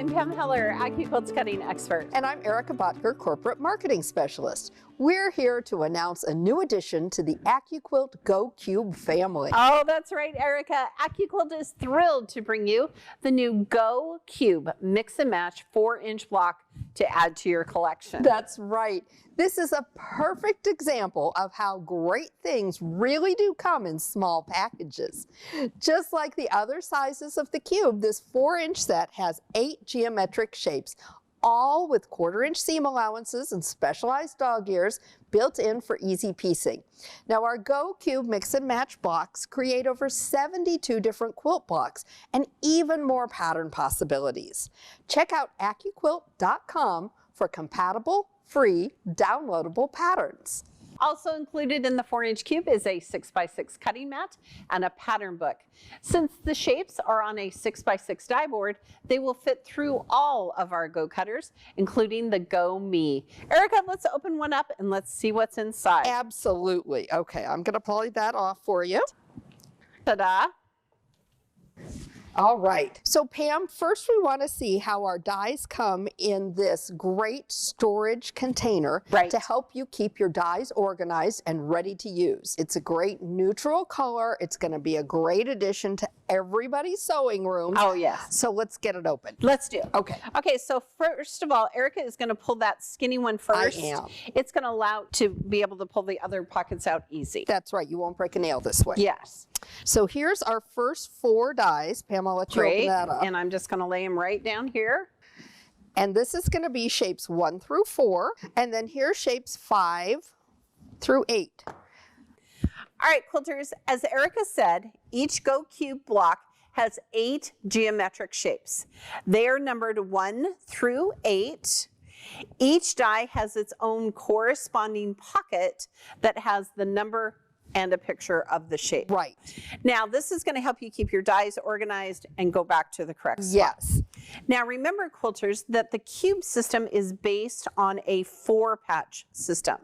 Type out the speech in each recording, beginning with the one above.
I'm Pam Heller, AccuQuilt's cutting expert. And I'm Erica Botker, Corporate Marketing Specialist. We're here to announce a new addition to the AccuQuilt Go Qube family. Oh, that's right, Erica. AccuQuilt is thrilled to bring you the new Go Qube Mix and Match 4-inch block to add to your collection. That's right. This is a perfect example of how great things really do come in small packages. Just like the other sizes of the Qube, this 4-inch set has 8 geometric shapes, all with 1/4-inch seam allowances and specialized dog ears built in for easy piecing. Now our Go Qube Mix and Match blocks create over 72 different quilt blocks and even more pattern possibilities. Check out AccuQuilt.com for compatible, free, downloadable patterns. Also included in the 4-inch Qube is a 6x6 cutting mat and a pattern book. Since the shapes are on a 6x6 die board, they will fit through all of our Go cutters, including the Go Me. Erica, let's open one up and let's see what's inside. Absolutely. Okay, I'm going to pull that off for you. Ta-da! All right, so Pam, first we want to see how our dies come in this great storage container to help you keep your dies organized and ready to use. It's a great neutral color. It's going to be a great addition to everybody's sewing room. Oh, yes. So let's get it open. Let's do it. Okay. Okay, so first of all, Erica is going to pull that skinny one first. I am. It's going to allow to be able to pull the other pockets out easy. That's right. You won't break a nail this way. Yes. So here's our first 4 dies. Pam, I'll let you open that up. And I'm just going to lay them right down here. And this is going to be shapes 1 through 4. And then here's shapes 5 through 8. All right, quilters, as Erica said, each Go Qube block has 8 geometric shapes. They are numbered 1 through 8. Each die has its own corresponding pocket that has the number and a picture of the shape. Right. Now, this is going to help you keep your dies organized and go back to the correct spot. Yes. Now, remember, quilters, that the Qube system is based on a 4-patch system.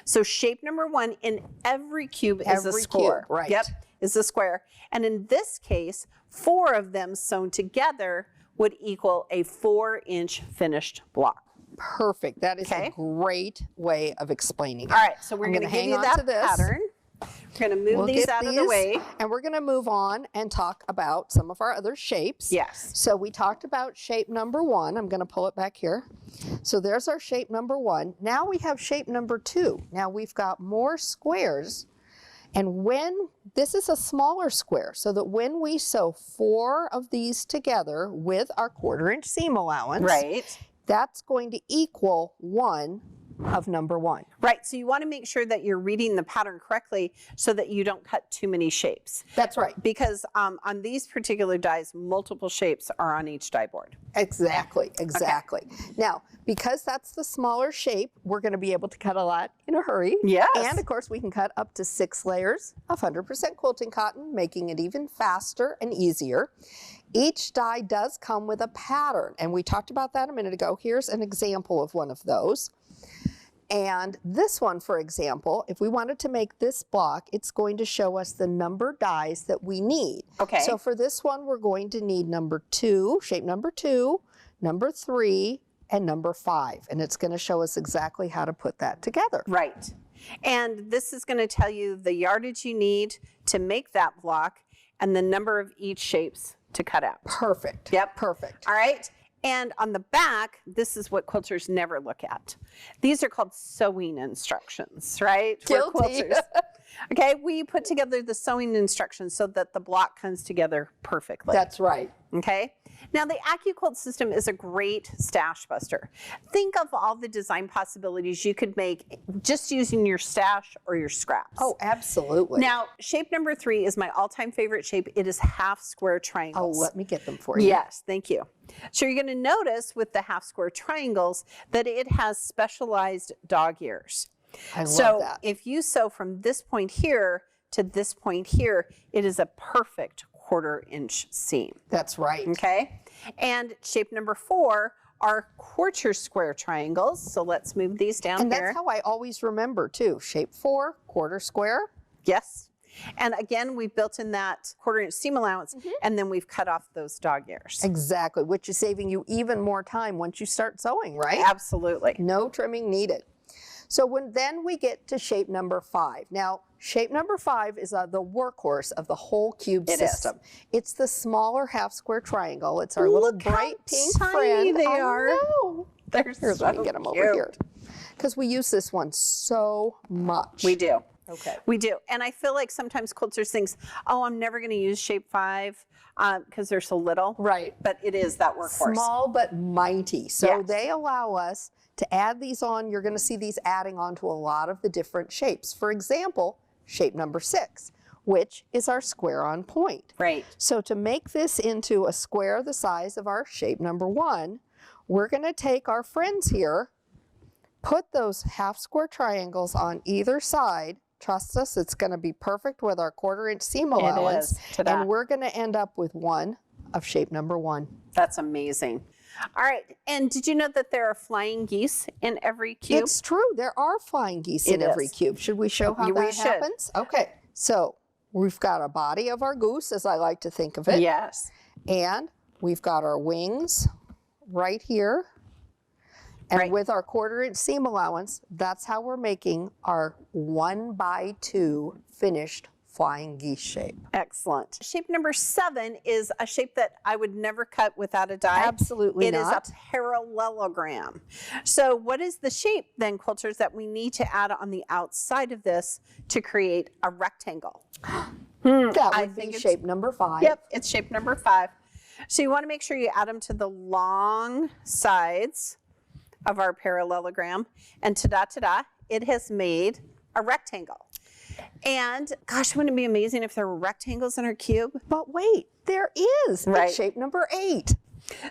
So shape number 1 in every Qube is a square. Cube, right. Yep, is a square. And in this case, 4 of them sewn together would equal a 4-inch finished block. Perfect. That is a great way of explaining it. All right, so we're going to give you that pattern. We're going to move these out of the way. And we're going to move on and talk about some of our other shapes. Yes. So we talked about shape number 1. I'm going to pull it back here. So there's our shape number 1. Now we have shape number 2. Now we've got more squares. And when this is a smaller square, so that when we sew 4 of these together with our 1/4-inch seam allowance, that's going to equal 1 of number 1. Right, so you want to make sure that you're reading the pattern correctly so that you don't cut too many shapes. That's right. Because on these particular dies, multiple shapes are on each die board. Exactly, exactly. Okay. Now, because that's the smaller shape, we're going to be able to cut a lot in a hurry. Yes. And of course, we can cut up to 6 layers of 100% quilting cotton, making it even faster and easier. Each die does come with a pattern, and we talked about that a minute ago. Here's an example of one of those. And this one, for example, if we wanted to make this block, it's going to show us the number dies that we need. Okay. So for this one, we're going to need number 2, shape number 2, number 3, and number 5. And it's going to show us exactly how to put that together. Right. And this is going to tell you the yardage you need to make that block and the number of each shapes to cut out. Perfect. Yep. Perfect. All right. And on the back, this is what quilters never look at. These are called sewing instructions, right? Guilty. For quilters. Okay, we put together the sewing instructions so that the block comes together perfectly. That's right. Okay. Now the AccuQuilt system is a great stash buster. Think of all the design possibilities you could make just using your stash or your scraps. Oh, absolutely. Now, shape number 3 is my all-time favorite shape. It is half square triangles. Oh, let me get them for you. Yes, thank you. So you're going to notice with the half square triangles that it has specialized dog ears. I love so that. If you sew from this point here to this point here, it is a perfect 1/4-inch seam. That's right. Okay. And shape number 4 are 1/4 square triangles. So let's move these down and here. And that's how I always remember too. Shape 4, 1/4 square. Yes. And again, we've built in that 1/4 inch seam allowance, and then we've cut off those dog ears. Exactly, which is saving you even more time once you start sewing, right? Absolutely. No trimming needed. So then we get to shape number 5. Now, shape number 5 is the workhorse of the whole Qube system. It's the smaller half square triangle. It's our little bright pink friend. They are. Know. Here's let me get them over here. Because we use this one so much. We do. Okay. We do. And I feel like sometimes quilters think, oh, I'm never going to use shape 5 because they're so little. Right. But it is that workhorse. Small but mighty. So Yes. they allow us to add these on. You're going to see these adding on to a lot of the different shapes. For example, shape number 6, which is our square on point. Right. So to make this into a square the size of our shape number 1, we're going to take our friends here, put those half square triangles on either side. Trust us, it's going to be perfect with our 1/4 inch seam allowance. It is. Ta-da. And we're going to end up with one of shape number 1. That's amazing. All right. And did you know that there are flying geese in every cube? It's true. There are flying geese in every cube. Should we show how that happens? Okay. So we've got a body of our goose, as I like to think of it. Yes. And we've got our wings right here. And with our 1/4 inch seam allowance, that's how we're making our 1x2 finished flying geese shape. Excellent. Shape number 7 is a shape that I would never cut without a die. Absolutely not. It is a parallelogram. So what is the shape then, quilters, that we need to add on the outside of this to create a rectangle? That would be shape number 5. Yep, it's shape number 5. So you want to make sure you add them to the long sides of our parallelogram, and ta-da, it has made a rectangle. And gosh, wouldn't it be amazing if there were rectangles in our cube? But wait, there is. Right. It's shape number 8.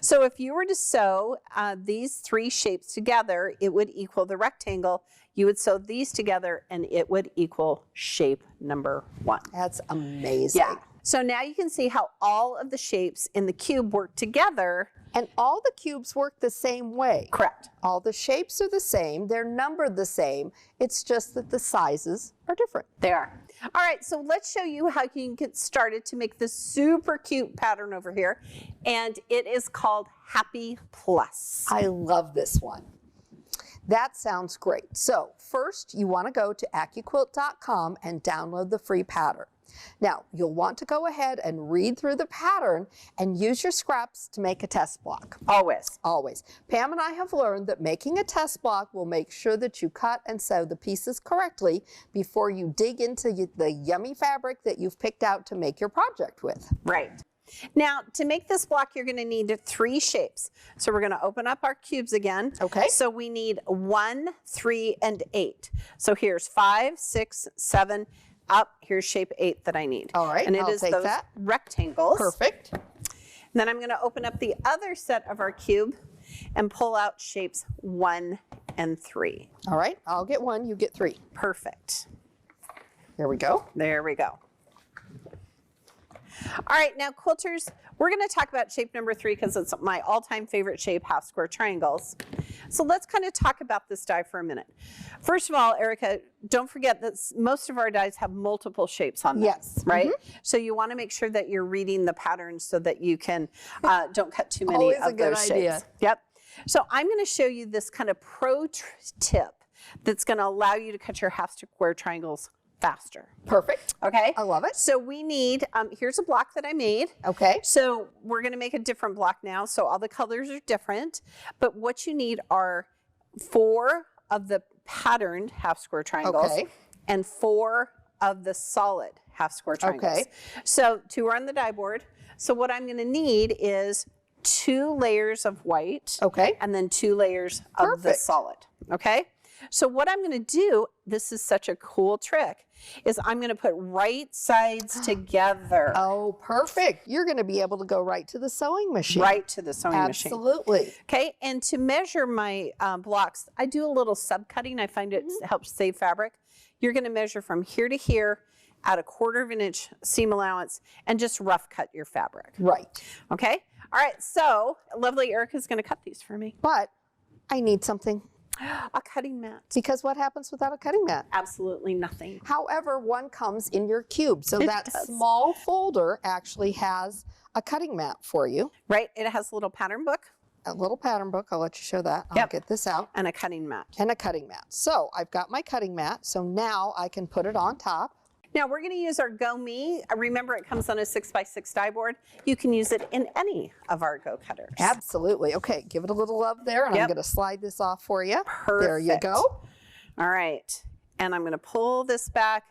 So if you were to sew these 3 shapes together, it would equal the rectangle. You would sew these together and it would equal shape number 1. That's amazing. Yeah. So now you can see how all of the shapes in the cube work together. And all the cubes work the same way. Correct. All the shapes are the same. They're numbered the same. It's just that the sizes are different. They are. All right, so let's show you how you can get started to make this super cute pattern over here. And it is called Happy Plus. I love this one. That sounds great. So first, you want to go to AccuQuilt.com and download the free pattern. Now, you'll want to go ahead and read through the pattern and use your scraps to make a test block. Always. Always. Pam and I have learned that making a test block will make sure that you cut and sew the pieces correctly before you dig into the yummy fabric that you've picked out to make your project with. Right. Now, to make this block, you're going to need 3 shapes. So we're going to open up our cubes again. Okay. So we need 1, 3, and 8. So here's 5, 6, 7, up. Here's shape 8 that I need. All right, and it I'll is take those that. rectangles. Perfect. And then I'm going to open up the other set of our cube and pull out shapes 1 and 3. All right, I'll get 1, you get 3. Perfect. There we go. There we go. All right, now quilters, we're going to talk about shape number 3 because it's my all-time favorite shape, half square triangles. So let's kind of talk about this die for a minute. First of all, Erica, don't forget that most of our dies have multiple shapes on them. Yes. Right? So you want to make sure that you're reading the patterns so that you can don't cut too many Always of a good those idea. shapes. Yep. So I'm going to show you this kind of pro tip that's going to allow you to cut your half square triangles faster. Perfect. Okay? I love it. So we need, here's a block that I made. Okay. So we're going to make a different block now. So all the colors are different. But what you need are 4 of the patterned half square triangles and 4 of the solid half square triangles. Okay. So 2 are on the die board. So what I'm going to need is 2 layers of white. Okay. And then 2 layers of the solid. Okay. So what I'm going to do, this is such a cool trick, is I'm going to put right sides together. Oh, perfect. You're going to be able to go right to the sewing machine. Right to the sewing machine. Absolutely. Okay, and to measure my blocks, I do a little sub-cutting. I find it helps save fabric. You're going to measure from here to here, add a 1/4 inch seam allowance, and just rough cut your fabric. Right. Okay? All right, so lovely Erica's going to cut these for me. But I need something A cutting mat. Because what happens without a cutting mat? Absolutely nothing. However, one comes in your cube. So It that does. small folder actually has a cutting mat for you. Right? It has a little pattern book. A little pattern book. I'll let you show that. I'll Yep. get this out. And a cutting mat. And a cutting mat. So I've got my cutting mat. So now I can put it on top. Now we're going to use our Go Me. Remember, it comes on a 6x6 die board. You can use it in any of our Go cutters. Absolutely. Okay, give it a little love there, and I'm Yep. going to slide this off for you. Perfect. There you go. All right. And I'm going to pull this back,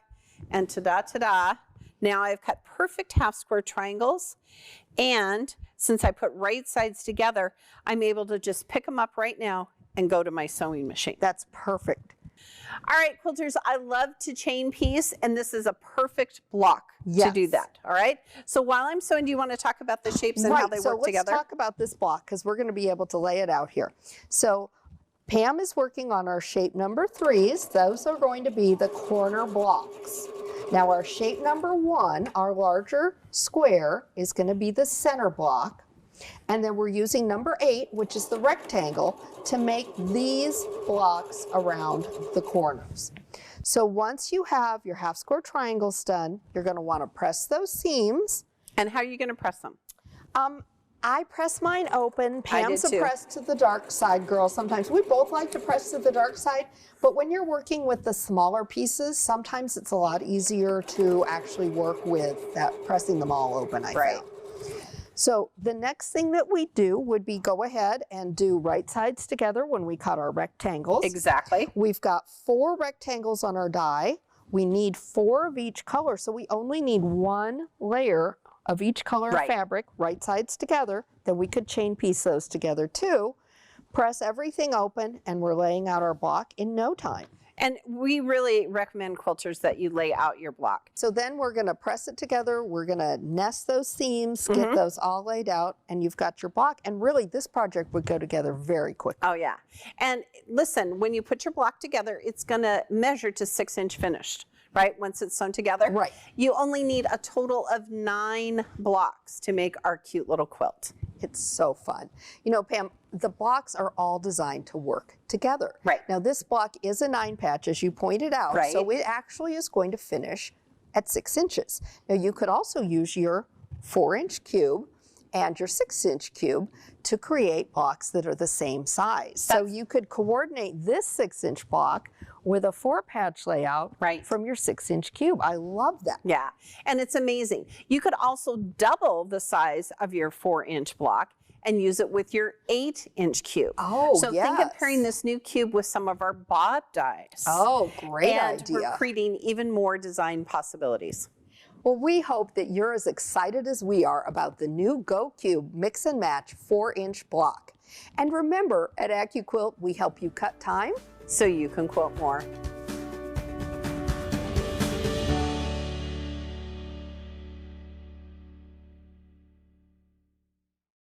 and ta-da. Now I've cut perfect half square triangles. And since I put right sides together, I'm able to just pick them up right now and go to my sewing machine. That's perfect. All right, quilters, I love to chain piece, and this is a perfect block to Yes. do that. All right. So while I'm sewing, do you want to talk about the shapes and how they so work together? let's talk about this block because we're going to be able to lay it out here. So Pam is working on our shape number 3s. Those are going to be the corner blocks. Now our shape number 1, our larger square, is going to be the center block. And then we're using number 8, which is the rectangle, to make these blocks around the corners. So once you have your half square triangles done, you're going to want to press those seams. And how are you going to press them? I press mine open. Pam's did a too. press to the dark side girl sometimes. We both like to press to the dark side, but when you're working with the smaller pieces, sometimes it's a lot easier to actually work with that pressing them all open, I Right. found. So the next thing that we do would be go ahead and do right sides together when we cut our rectangles. Exactly. We've got 4 rectangles on our die. We need 4 of each color, so we only need 1 layer of each color of Right. fabric, right sides together. Then we could chain piece those together too. Press everything open, and we're laying out our block in no time. And we really recommend quilters that you lay out your block. So then we're going to press it together. We're going to nest those seams, get Mm-hmm. those all laid out, and you've got your block. And really, this project would go together very quickly. Oh yeah. And listen, when you put your block together, it's going to measure to 6-inch finished, right? Once it's sewn together. Right. You only need a total of 9 blocks to make our cute little quilt. It's so fun. You know, Pam, the blocks are all designed to work together. Right. Now, this block is a 9 patch, as you pointed out. Right. So it actually is going to finish at 6 inches. Now, you could also use your 4-inch cube and your 6-inch cube to create blocks that are the same size. So you could coordinate this 6-inch block with a 4-patch layout Right. from your 6-inch cube. I love that. Yeah. And it's amazing. You could also double the size of your 4-inch block and use it with your 8-inch cube. Oh, So think of yes. pairing this new cube with some of our bob dies. Oh, great and idea. we're creating even more design possibilities. Well, we hope that you're as excited as we are about the new Qube Mix and Match 4-inch block. And remember, at AccuQuilt, we help you cut time So you can quilt more.